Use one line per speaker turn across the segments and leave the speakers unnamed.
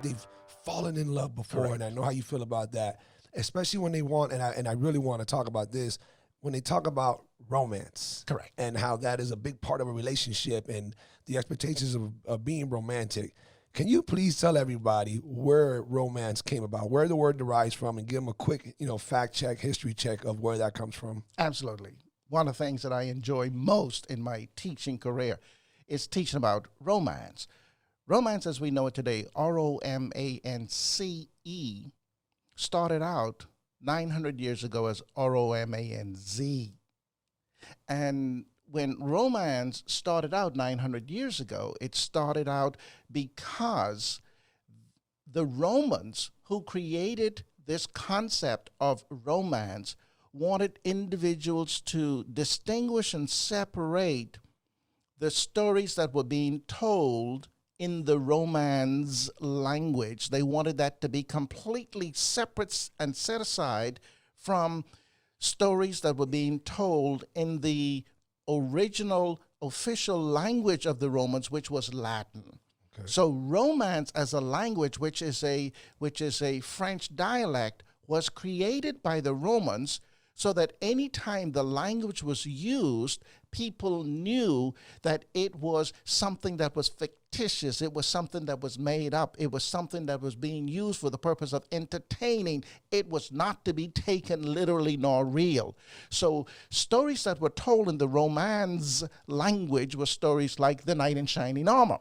they've fallen in love before,
Correct.
and I know how you feel about that, especially when they want, and I really want to talk about this, when they talk about romance.
Correct.
And how that is a big part of a relationship and the expectations of being romantic. Can you please tell everybody where romance came about, where the word derives from, and give them a quick, fact check, history check of where that comes from?
Absolutely. One of the things that I enjoy most in my teaching career is teaching about romance. Romance, as we know it today, R-O-M-A-N-C-E, started out 900 years ago as R-O-M-A-N-Z. And when romance started out 900 years ago, it started out because the Romans who created this concept of romance wanted individuals to distinguish and separate the stories that were being told in the Romance language. They wanted that to be completely separate and set aside from stories that were being told in the original official language of the Romans, which was Latin. Okay. So Romance as a language, which is a French dialect, was created by the Romans so that any time the language was used, people knew that it was something that was fictitious. It was something that was made up. It was something that was being used for the purpose of entertaining. It was not to be taken literally nor real. So stories that were told in the Romance language were stories like The Knight in Shining Armor.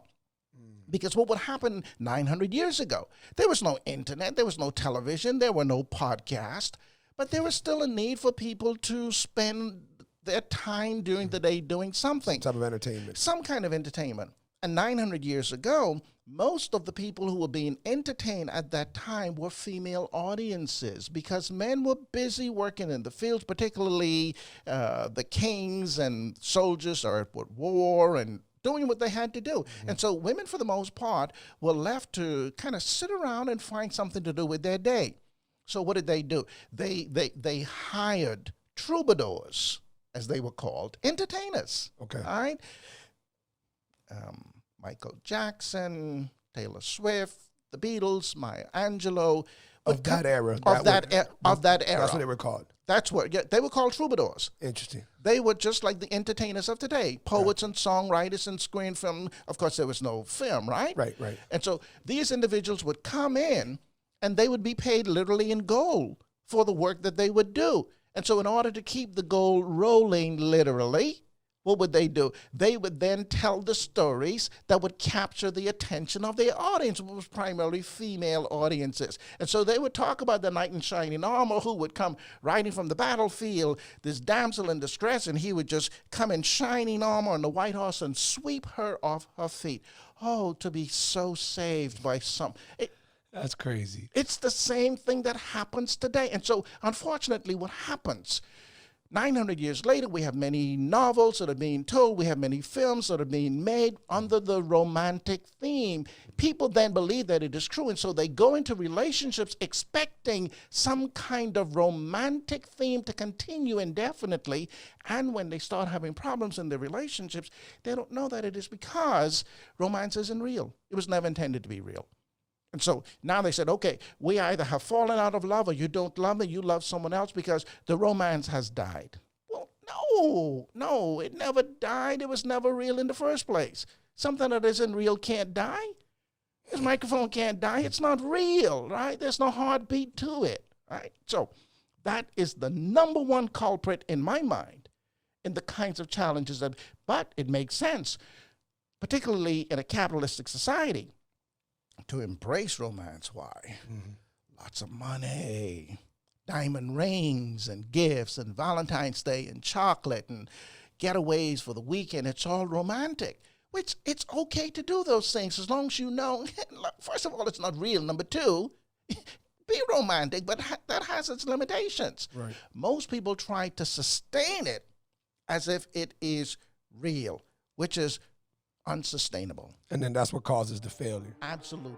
Because what would happen 900 years ago? There was no internet, there was no television, there were no podcasts, but there was still a need for people to spend their time during the day doing something.
Some type of entertainment.
Some kind of entertainment. And 900 years ago, most of the people who were being entertained at that time were female audiences because men were busy working in the fields, particularly the kings and soldiers are at war and doing what they had to do. Mm-hmm. And so women, for the most part, were left to kind of sit around and find something to do with their day. So what did they do? They hired troubadours, as they were called, entertainers.
Okay.
All right? Michael Jackson, Taylor Swift, the Beatles, Maya Angelou.
Of that era.
Of that era.
That's what they were called.
That's what, yeah, they were called troubadours.
Interesting.
They were just like the entertainers of today, poets and songwriters and screen film. Of course, there was no film, right?
Right.
And so these individuals would come in and they would be paid literally in gold for the work that they would do. And so in order to keep the gold rolling literally, what would they do? They would then tell the stories that would capture the attention of their audience, which was primarily female audiences. And so they would talk about the knight in shining armor who would come riding from the battlefield, this damsel in distress, and he would just come in shining armor on the white horse and sweep her off her feet. Oh, to be so saved by some...
That's crazy.
It's the same thing that happens today. And so, unfortunately, what happens... 900 years later, we have many novels that are being told. We have many films that are being made under the romantic theme. People then believe that it is true, and so they go into relationships expecting some kind of romantic theme to continue indefinitely. And when they start having problems in their relationships, they don't know that it is because romance isn't real. It was never intended to be real. And so now they said, okay, we either have fallen out of love or you don't love me, you love someone else because the romance has died. Well, no, it never died. It was never real in the first place. Something that isn't real can't die. This microphone can't die. It's not real, right? There's no heartbeat to it, right? So that is the number one culprit in my mind in the kinds of challenges but it makes sense, particularly in a capitalistic society. To embrace romance, why? Mm-hmm. Lots of money, diamond rings and gifts and Valentine's Day and chocolate and getaways for the weekend. It's all romantic, which it's okay to do those things as long as you know, first of all, it's not real. Number two, be romantic, but that has its limitations.
Right.
Most people try to sustain it as if it is real, which is unsustainable.
And then that's what causes the failure.
Absolutely.